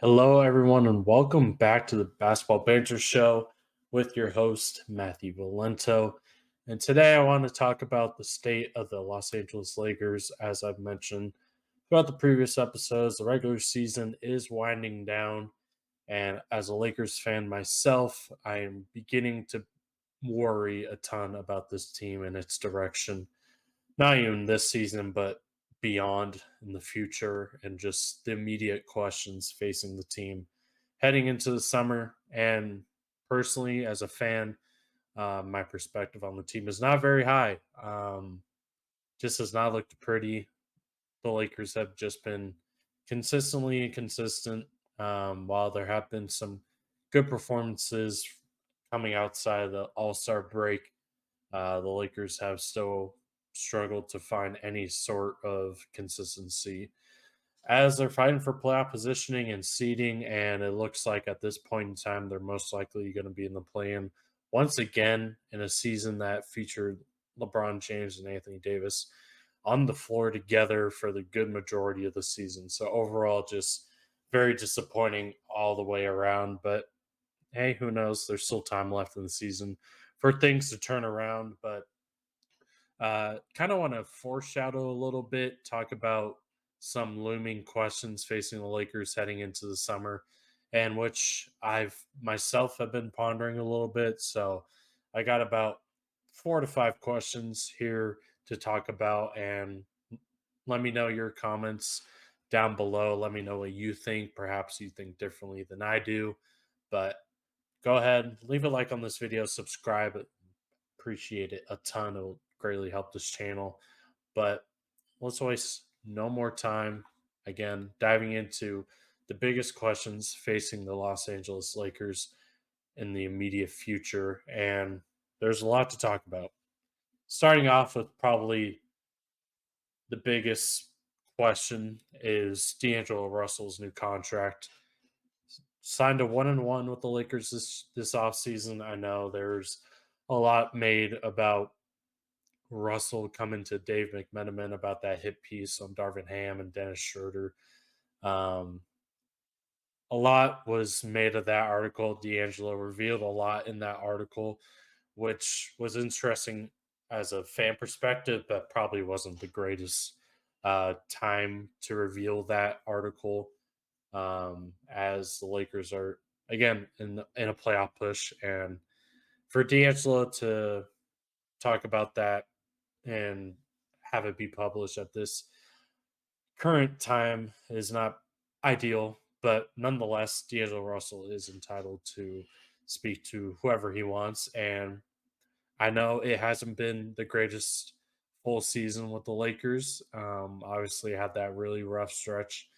Hello, everyone, and welcome back to the Basketball Banter Show with your host, Matthew Valento. And today I want to talk about the state of the Los Angeles Lakers. As I've mentioned throughout the previous episodes, the regular season is winding down. And as a Lakers fan myself, I am beginning to worry a ton about this team and its direction, not even this season, but beyond in the future, and just the immediate questions facing the team heading into the summer. And personally, as a fan, my perspective on the team is not very high. Just has not looked pretty. The Lakers have just been consistently inconsistent. While there have been some good performances coming outside of the All Star break, the Lakers have still struggled to find any sort of consistency as they're fighting for playoff positioning and seeding. And it looks like at this point in time, they're most likely going to be in the play-in once again in a season that featured LeBron James and Anthony Davis on the floor together for the good majority of the season. So overall, just very disappointing all the way around. But hey, who knows? There's still time left in the season for things to turn around. But kind of want to foreshadow a little bit, talk about some looming questions facing the Lakers heading into the summer, and which I've myself have been pondering a little bit. So I got about 4 to 5 questions here to talk about, and let me know your comments down below. Let me know what you think. Perhaps you think differently than I do, but go ahead, leave a like on this video, subscribe. Appreciate it a ton. It'll greatly help this channel. But let's waste no more time. Again, diving into the biggest questions facing the Los Angeles Lakers in the immediate future. And there's a lot to talk about. Starting off with probably the biggest question is D'Angelo Russell's new contract. Signed a 1-1 with the Lakers this offseason. I know there's a lot made about Russell coming to Dave McMenamin about that hit piece on Darvin Ham and Dennis Schroeder. Um, a lot was made of that article. D'Angelo revealed a lot in that article, which was interesting as a fan perspective, but probably wasn't the greatest time to reveal that article, as the Lakers are again in a playoff push, and for D'Angelo to talk about that and have it be published at this current time is not ideal, but nonetheless, D'Angelo Russell is entitled to speak to whoever he wants. And I know it hasn't been the greatest full season with the Lakers. Obviously, had that really rough stretch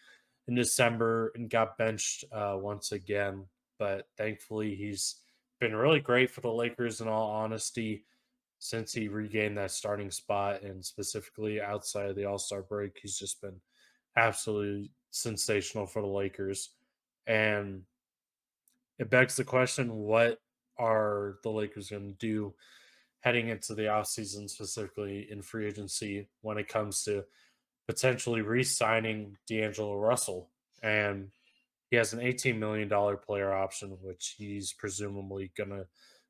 in December and got benched once again. But thankfully, he's been really great for the Lakers, in all honesty, since he regained that starting spot, and specifically outside of the All-Star break, he's just been absolutely sensational for the Lakers. And it begs the question, what are the Lakers going to do heading into the offseason, specifically in free agency, when it comes to potentially re-signing D'Angelo Russell? And he has an $18 million player option, which he's presumably going to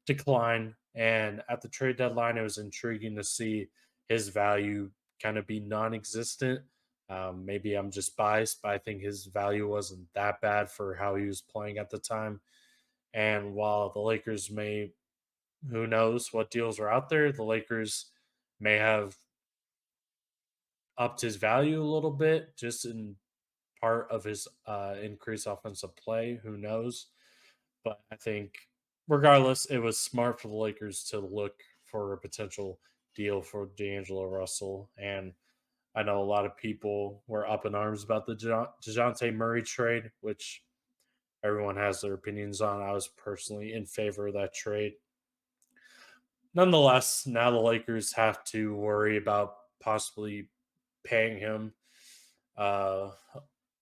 decline. And at the trade deadline, it was intriguing to see his value kind of be non existent. Maybe I'm just biased, but I think his value wasn't that bad for how he was playing at the time. And while the Lakers may, who knows what deals are out there, the Lakers may have upped his value a little bit just in part of his increased offensive play. Who knows? But I think, regardless, it was smart for the Lakers to look for a potential deal for D'Angelo Russell. And I know a lot of people were up in arms about the DeJounte Murray trade, which everyone has their opinions on. I was personally in favor of that trade. Nonetheless, now the Lakers have to worry about possibly paying him uh,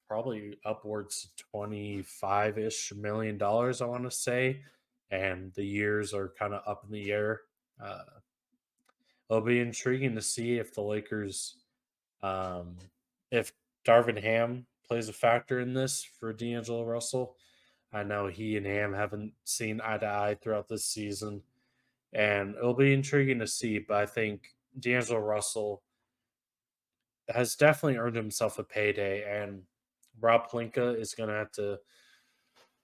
probably upwards to 25-ish million dollars, I want to say. And the years are kind of up in the air. Uh, it'll be intriguing to see if the Lakers, um, if Darvin Ham plays a factor in this for D'Angelo Russell. I know he and Ham haven't seen eye to eye throughout this season, and it'll be intriguing to see. But I think D'Angelo Russell has definitely earned himself a payday, and Rob Plinka is going to have to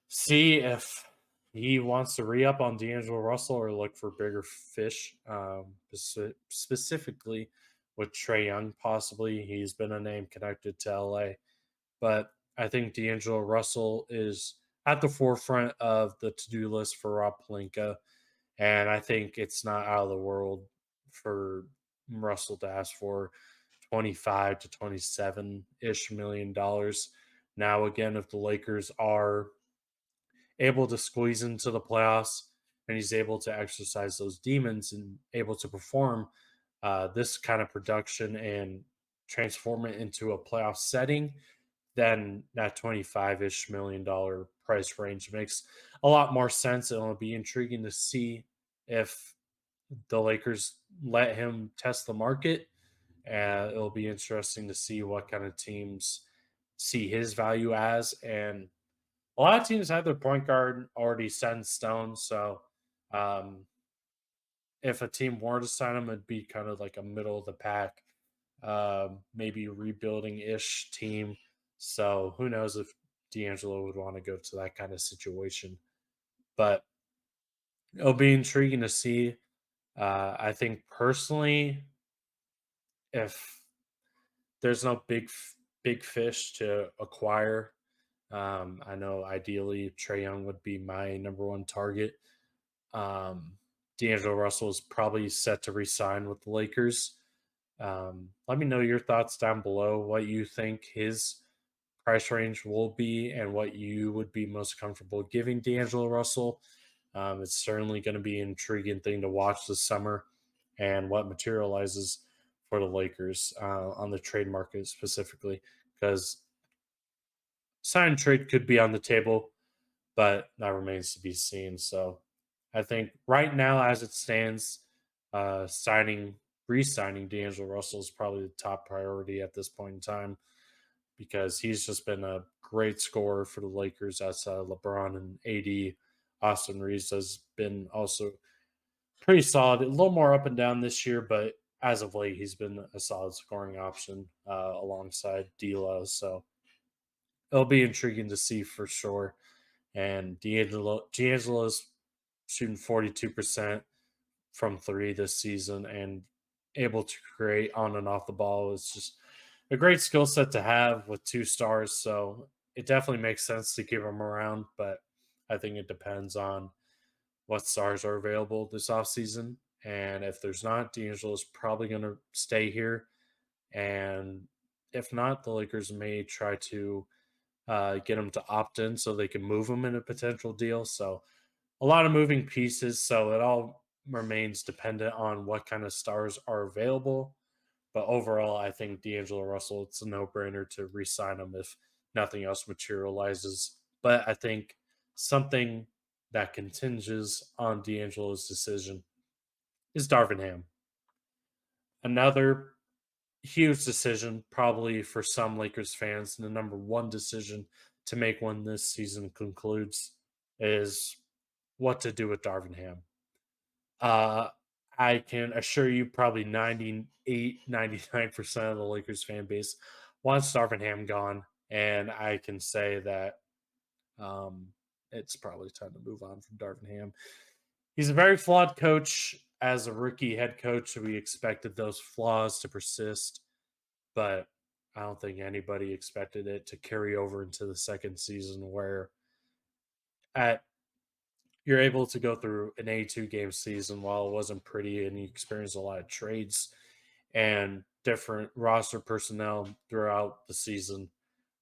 see if he wants to re up on D'Angelo Russell or look for bigger fish, specifically with Trey Young, possibly. He's been a name connected to LA, but I think D'Angelo Russell is at the forefront of the to do list for Rob Plinka. And I think it's not out of the world for Russell to ask for 25 to 27 ish million dollars. Now, again, if the Lakers are able to squeeze into the playoffs and he's able to exercise those demons and able to perform this kind of production and transform it into a playoff setting, then that 25-ish million dollar price range makes a lot more sense. It'll be intriguing to see if the Lakers let him test the market. It'll be interesting to see what kind of teams see his value as. And a lot of teams have their point guard already set in stone. So um, if a team were to sign him, it'd be kind of like a middle of the pack, maybe rebuilding ish team. So who knows if D'Angelo would want to go to that kind of situation. But it'll be intriguing to see. I think personally, if there's no big fish to acquire, I know ideally Trey Young would be my number one target. D'Angelo Russell is probably set to resign with the Lakers. Let me know your thoughts down below, what you think his price range will be and what you would be most comfortable giving D'Angelo Russell. It's certainly going to be an intriguing thing to watch this summer and what materializes for the Lakers on the trade market specifically, because sign and trade could be on the table, but that remains to be seen. So I think right now, as it stands, re-signing D'Angelo Russell is probably the top priority at this point in time because he's just been a great scorer for the Lakers outside of LeBron and AD. Austin Reeves has been also pretty solid, a little more up and down this year, but as of late, he's been a solid scoring option alongside D'Lo. So it'll be intriguing to see for sure. And D'Angelo's shooting 42% from three this season and able to create on and off the ball is just a great skill set to have with two stars. So it definitely makes sense to keep him around, but I think it depends on what stars are available this offseason. And if there's not, D'Angelo is probably going to stay here. And if not, the Lakers may try to get him to opt in so they can move him in a potential deal. So a lot of moving pieces. So it all remains dependent on what kind of stars are available. But overall, I think D'Angelo Russell, it's a no brainer to re sign him if nothing else materializes. But I think something that continges on D'Angelo's decision is Darvin Ham. Another huge decision, probably for some Lakers fans, and the number one decision to make when this season concludes is what to do with Darvin Ham. Uh, I can assure you, probably 98, 99% of the Lakers fan base wants Darvin Ham gone. And I can say that it's probably time to move on from Darvin Ham. He's a very flawed coach. As a rookie head coach, we expected those flaws to persist, but I don't think anybody expected it to carry over into the second season where at you're able to go through an 82 game season while it wasn't pretty and you experienced a lot of trades and different roster personnel throughout the season.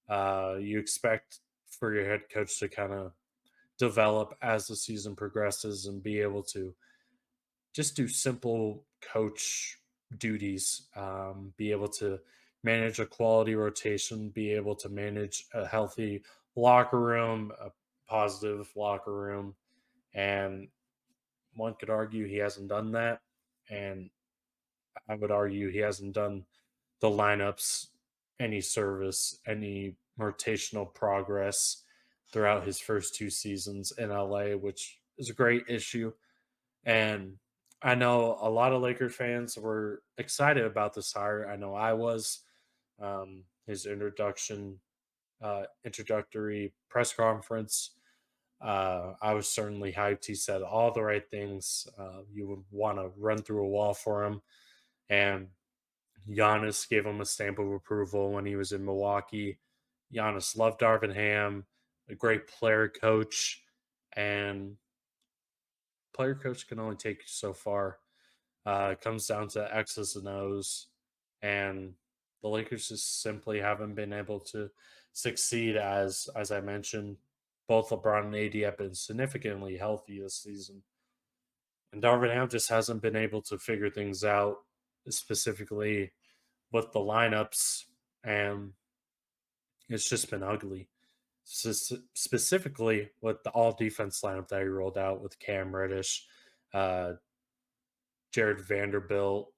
You expect for your head coach to kind of develop as the season progresses and be able to just do simple coach duties, be able to manage a quality rotation, be able to manage a healthy locker room, a positive locker room. And one could argue he hasn't done that. And I would argue he hasn't done the lineups any service, any rotational progress throughout his first two seasons in LA, which is a great issue. And I know a lot of Laker fans were excited about this hire. I know I was. His introductory press conference. I was certainly hyped. He said all the right things. You would want to run through a wall for him. And Giannis gave him a stamp of approval when he was in Milwaukee. Giannis loved Darvin Ham, a great player coach, and player coach can only take you so far. It comes down to X's and O's, and the Lakers just simply haven't been able to succeed. As I mentioned, both LeBron and AD have been significantly healthy this season, and Darvin Ham just hasn't been able to figure things out, specifically with the lineups, and it's just been ugly. Specifically with the all defense lineup that he rolled out with Cam Reddish, uh, Jared Vanderbilt,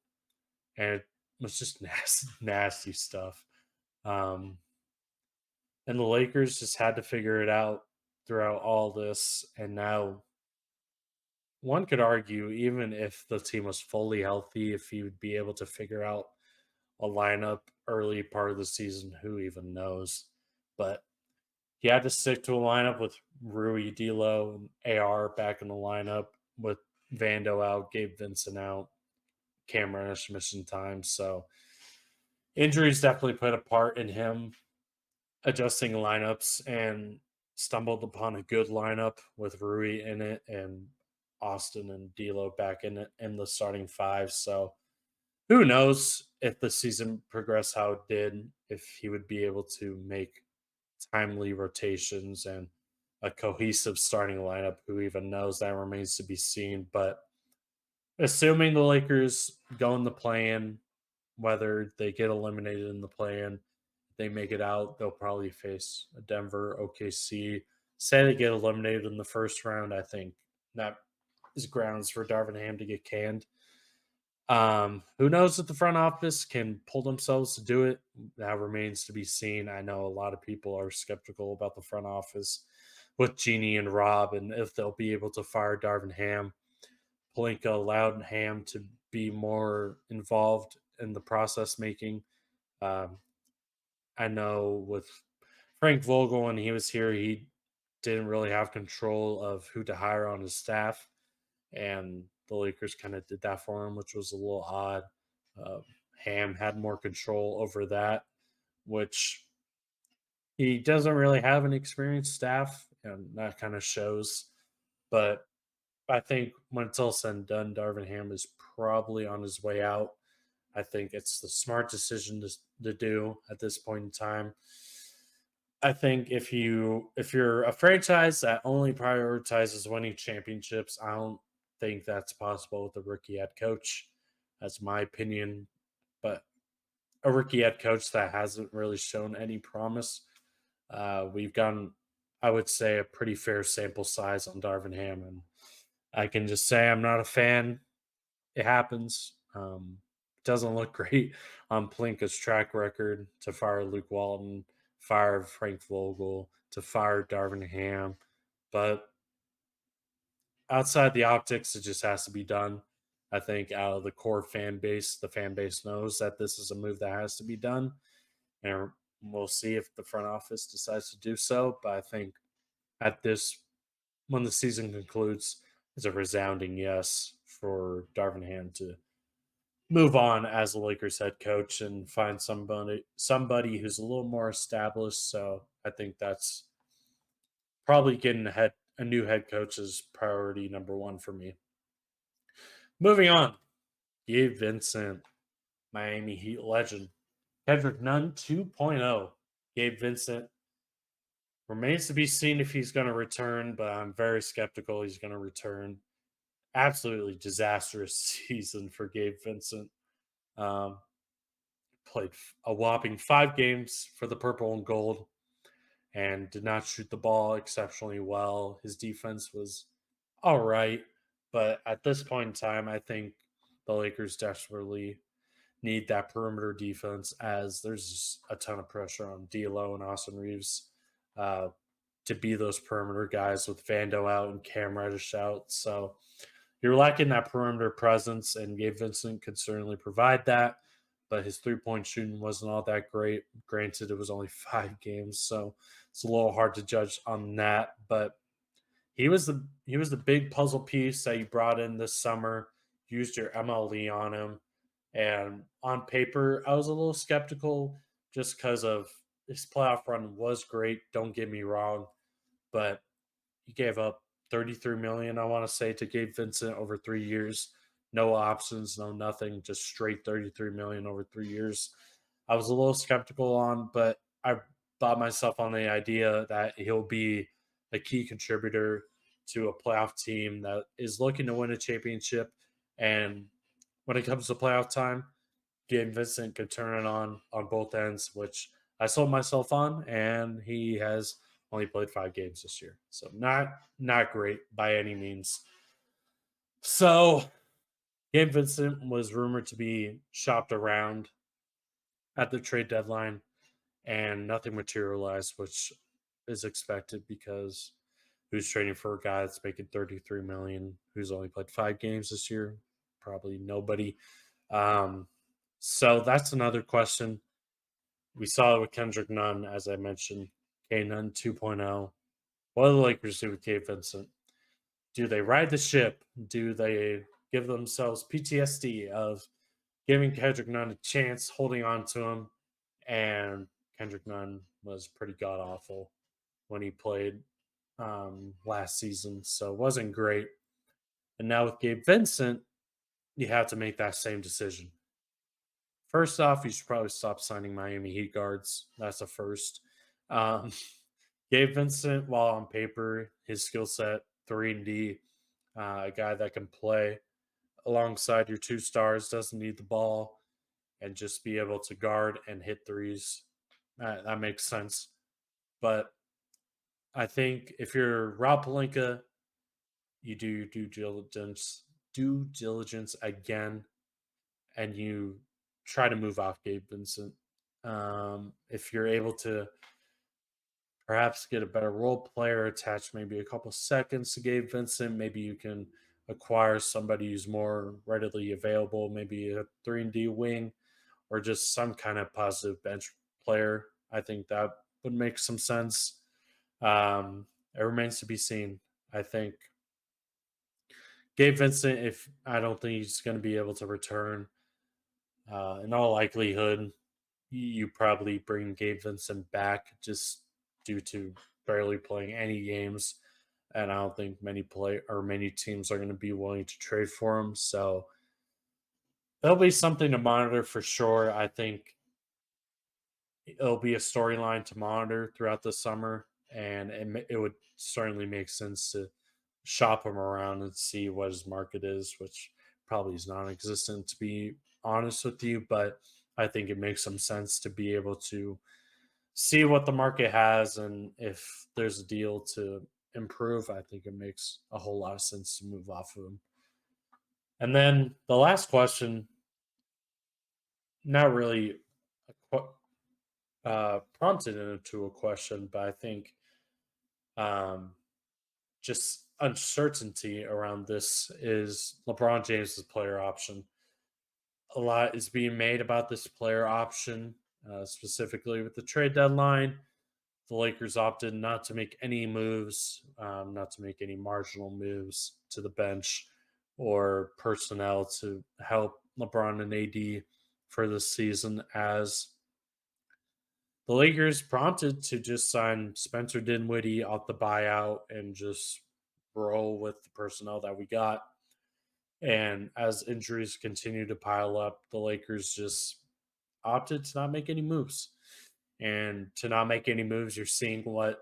and it was just nasty, nasty stuff. Um, and the Lakers just had to figure it out throughout all this. And now one could argue, even if the team was fully healthy, if he would be able to figure out a lineup early part of the season, who even knows? But he had to stick to a lineup with Rui, D'Lo, and AR back in the lineup with Vando out, Gabe Vincent out, Cameron missing time. So injuries definitely played a part in him adjusting lineups and stumbled upon a good lineup with Rui in it and Austin and D'Lo back in it in the starting five. So who knows if the season progressed how it did, if he would be able to make timely rotations and a cohesive starting lineup. Who even knows? That remains to be seen. But assuming the Lakers go in the play-in, whether they get eliminated in the play-in, they make it out, they'll probably face a Denver, OKC. Say they get eliminated in the first round, I think that is grounds for Darvin Ham to get canned. Who knows if the front office can pull themselves to do it? That remains to be seen. I know a lot of people are skeptical about the front office with Jeannie and Rob and if they'll be able to fire Darvin Ham. Palinka allowed Ham to be more involved in the process making. Um, I know with Frank Vogel when he was here, he didn't really have control of who to hire on his staff, and the Lakers kind of did that for him, which was a little odd. Uh, Ham had more control over that, which he doesn't really have an experienced staff, and that kind of shows. But I think when it's all said and done, Darvin Ham is probably on his way out. I think it's the smart decision to do at this point in time. I think if you're a franchise that only prioritizes winning championships, I don't think that's possible with a rookie head coach. That's my opinion. But a rookie head coach that hasn't really shown any promise. We've gotten, I would say, a pretty fair sample size on Darvin Ham, and I can just say I'm not a fan. It happens. Doesn't look great on Plinka's track record to fire Luke Walton, fire Frank Vogel, to fire Darvin Ham. But outside the optics, it just has to be done. I think out of the core fan base, the fan base knows that this is a move that has to be done. And we'll see if the front office decides to do so. But I think at this, when the season concludes, it's a resounding yes for Darvin Ham to move on as a Lakers head coach and find somebody who's a little more established. So I think that's probably getting a new head coach is priority number one for me. Moving on, Gabe Vincent, Miami Heat legend. Kendrick Nunn 2.0. Gabe Vincent remains to be seen if he's going to return, but I'm very skeptical he's going to return. Absolutely disastrous season for Gabe Vincent. Um, Played a whopping 5 games for the purple and gold and did not shoot the ball exceptionally well. His defense was all right, but at this point in time, I think the Lakers need that perimeter defense as there's just a ton of pressure on D'Lo and Austin Reeves uh, to be those perimeter guys with Vando out and Cam Reddish out. So you're lacking that perimeter presence, and Gabe Vincent could certainly provide that. But his 3-point shooting wasn't all that great. Granted, it was only 5 games, so it's a little hard to judge on that. But he was the big puzzle piece that you brought in this summer. Used your MLE on him, and on paper, I was a little skeptical just because of his playoff run was great. Don't get me wrong, but he gave up 33 million, I want to say, to Gabe Vincent over 3 years. No options, no nothing, just straight 33 million over 3 years. I was a little skeptical on, but I bought myself on the idea that he'll be a key contributor to a playoff team that is looking to win a championship. And when it comes to playoff time, Gabe Vincent could turn it on both ends, which I sold myself on, and he has only played 5 games this year, so not great by any means. So Gabe Vincent was rumored to be shopped around at the trade deadline, and nothing materialized, which is expected because who's trading for a guy that's making 33 million, who's only played 5 games this year? Probably nobody. Um, so that's another question. We saw it with Kendrick Nunn, as I mentioned, K Nunn 2.0. What do the Lakers do with Gabe Vincent? Do they ride the ship? Do they give themselves PTSD of giving Kendrick Nunn a chance, holding on to him? And Kendrick Nunn was pretty god awful when he played last season, so it wasn't great. And now with Gabe Vincent, you have to make that same decision. First off, you should probably stop signing Miami Heat guards. That's a first. Um, Gabe Vincent, while on paper, his skill set, 3 and D, a guy that can play alongside your 2 stars, doesn't need the ball, and just be able to guard and hit threes. That makes sense. But I think if you're Rob Palinka, you do your due diligence again, and you try to move off Gabe Vincent. If you're able to perhaps get a better role player, attach maybe a couple seconds to Gabe Vincent, maybe you can acquire somebody who's more readily available, maybe a 3 and D wing, or just some kind of positive bench player. I think that would make some sense. It remains to be seen. I think Gabe Vincent, if I don't think he's going to be able to return, in all likelihood, you probably bring Gabe Vincent back just due to barely playing any games, and I don't think many teams are going to be willing to trade for him. So there'll be something to monitor for sure. I think it'll be a storyline to monitor throughout the summer, and it would certainly make sense to shop him around and see what his market is, which probably is non-existent to be honest with you. But I think it makes some sense to be able to see what the market has, and if there's a deal to improve, I think it makes a whole lot of sense to move off of him. And then the last question, not really prompted into a question, but I think um, just uncertainty around this is LeBron James's player option. A lot is being made about this player option, specifically with the trade deadline. The Lakers opted not to make any moves, not to make any marginal moves to the bench or personnel to help LeBron and AD for this season, as the Lakers prompted to just sign Spencer Dinwiddie off the buyout and just roll with the personnel that we got. And as injuries continue to pile up, the Lakers just opted to not make any moves. And to not make any moves, you're seeing what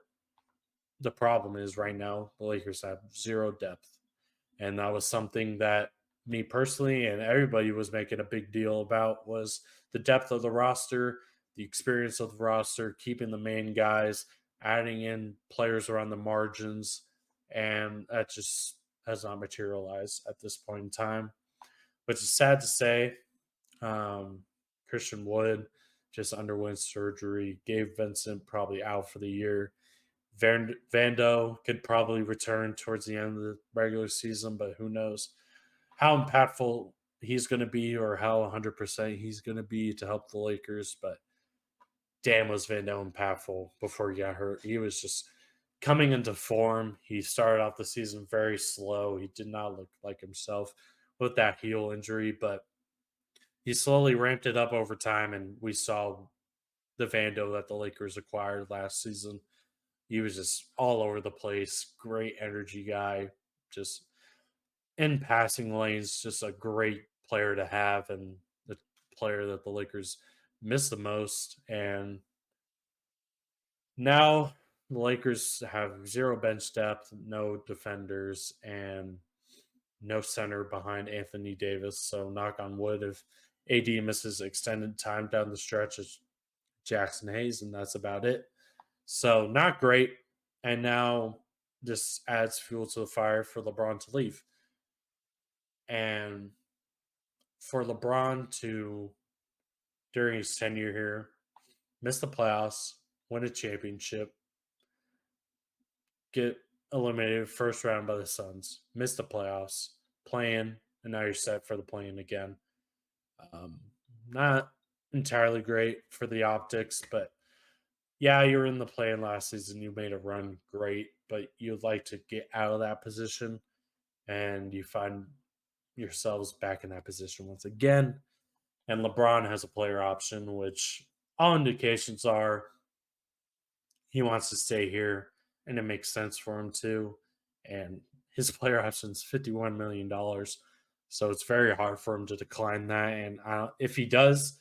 the problem is right now. The Lakers have zero depth. And that was something that me personally and everybody was making a big deal about, was the depth of the roster, the experience of the roster, keeping the main guys, adding in players around the margins, and that just has not materialized at this point in time, which is sad to say. Christian Wood just underwent surgery. Gabe Vincent probably out for the year. Vando could probably return towards the end of the regular season, but who knows how impactful he's going to be or how 100% he's going to be to help the Lakers. But damn, was Vando impactful before he got hurt. He was just coming into form. He started off the season very slow. He did not look like himself with that heel injury, but he slowly ramped it up over time, and we saw the Vando that the Lakers acquired last season. He was just all over the place, great energy guy, just in passing lanes, just a great player to have, and the player that the Lakers miss the most. And now the Lakers have zero bench depth, no defenders, and no center behind Anthony Davis. So knock on wood if AD misses extended time down the stretch, it's Jackson Hayes, and that's about it. So not great. And now this adds fuel to the fire for LeBron to leave. And for LeBron to, during his tenure here, miss the playoffs, win a championship, get eliminated first round by the Suns, miss the playoffs, playing, and now you're set for the playing again. Um, Not entirely great for the optics, but yeah, you were in the play-in last season. You made a run, great, but you'd like to get out of that position, and you find yourselves back in that position once again. And LeBron has a player option, which all indications are he wants to stay here, and it makes sense for him to. And his player option is $51 million, so it's very hard for him to decline that. And if he does,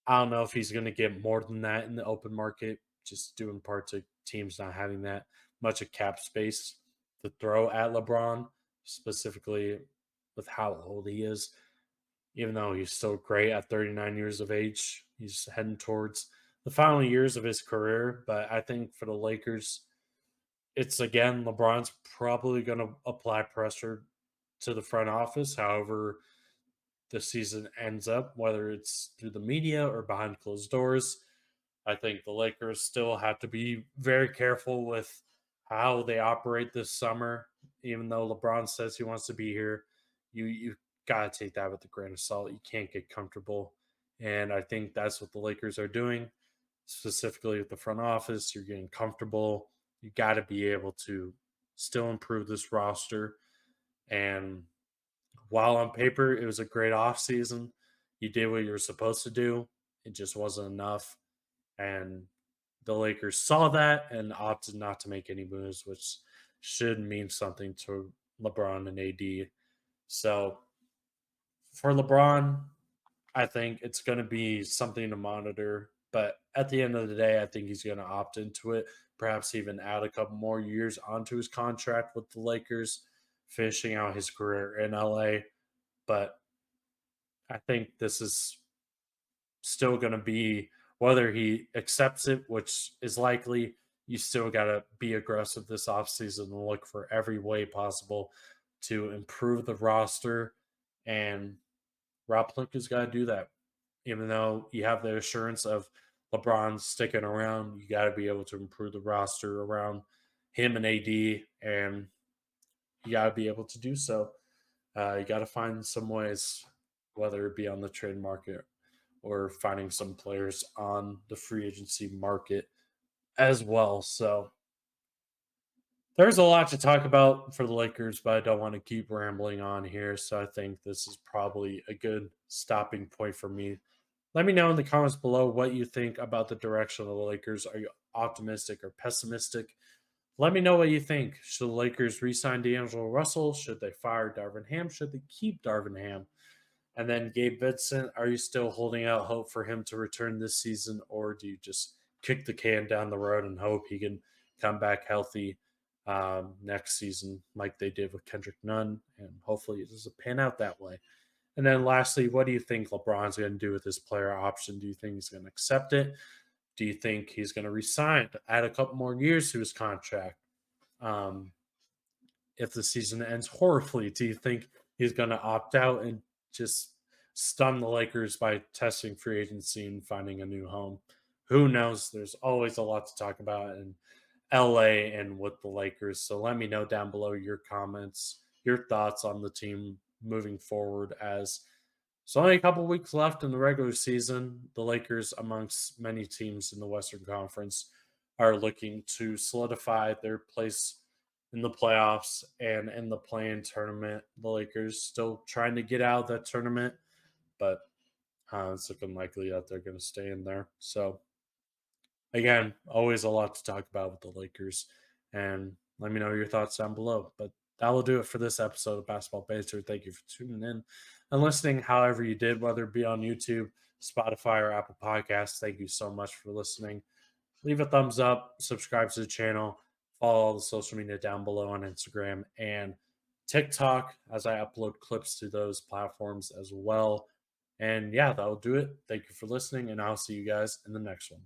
I don't know if he's going to get more than that in the open market, just due in part to teams not having that much of cap space to throw at LeBron, specifically with how old he is. Even though he's still great at 39 years of age, he's heading towards the final years of his career. But I think for the Lakers, it's again, LeBron's probably going to apply pressure to the front office. However, the season ends up, whether it's through the media or behind closed doors. I think the Lakers still have to be very careful with how they operate this summer. Even though LeBron says he wants to be here, you gotta take that with a grain of salt. You can't get comfortable, and I think that's what the Lakers are doing, specifically with the front office. You're getting comfortable. You got to be able to still improve this roster, and while on paper it was a great offseason, you did what you were supposed to do. It just wasn't enough. And the Lakers saw that and opted not to make any moves, which should mean something to LeBron and AD. So for LeBron, I think it's going to be something to monitor. But at the end of the day, I think he's going to opt into it, perhaps even add a couple more years onto his contract with the Lakers, finishing out his career in LA. But I think this is still going to be, whether he accepts it, which is likely, you still got to be aggressive this offseason and look for every way possible to improve the roster. And Rob Pelinka's got to do that. Even though you have the assurance of LeBron sticking around, you got to be able to improve the roster around him and AD, and you got to be able to do so. You got to find some ways, whether it be on the trade market or finding some players on the free agency market as well. So there's a lot to talk about for the Lakers, but I don't want to keep rambling on here. So I think this is probably a good stopping point for me. Let me know in the comments below what you think about the direction of the Lakers. Are you optimistic or pessimistic? Let me know what you think. Should the Lakers re-sign D'Angelo Russell? Should they fire Darvin Ham? Should they keep Darvin Ham? And then Gabe Vincent, are you still holding out hope for him to return this season, or do you just kick the can down the road and hope he can come back healthy next season, like they did with Kendrick Nunn? And hopefully it doesn't pan out that way. And then lastly, what do you think LeBron's going to do with his player option? Do you think he's going to accept it? Do you think he's going to resign, add a couple more years to his contract? Um, if the season ends horribly, do you think he's going to opt out and just stun the Lakers by testing free agency and finding a new home. Who knows? There's always a lot to talk about in LA and with the Lakers. So let me know down below your comments, your thoughts on the team moving forward, as it's only a couple weeks left in the regular season. The Lakers, amongst many teams in the Western Conference, are looking to solidify their place in the playoffs and in the play-in tournament. The Lakers still trying to get out of that tournament, but it's looking likely that they're going to stay in there. So again, always a lot to talk about with the Lakers. And let me know your thoughts down below. But that will do it for this episode of Basketball Banter. Thank you for tuning in and listening, however you did, whether it be on YouTube, Spotify, or Apple Podcasts. Thank you so much for listening. Leave a thumbs up, subscribe to the channel, follow all the social media down below on Instagram and TikTok as I upload clips to those platforms as well. And yeah, that'll do it. Thank you for listening, and I'll see you guys in the next one.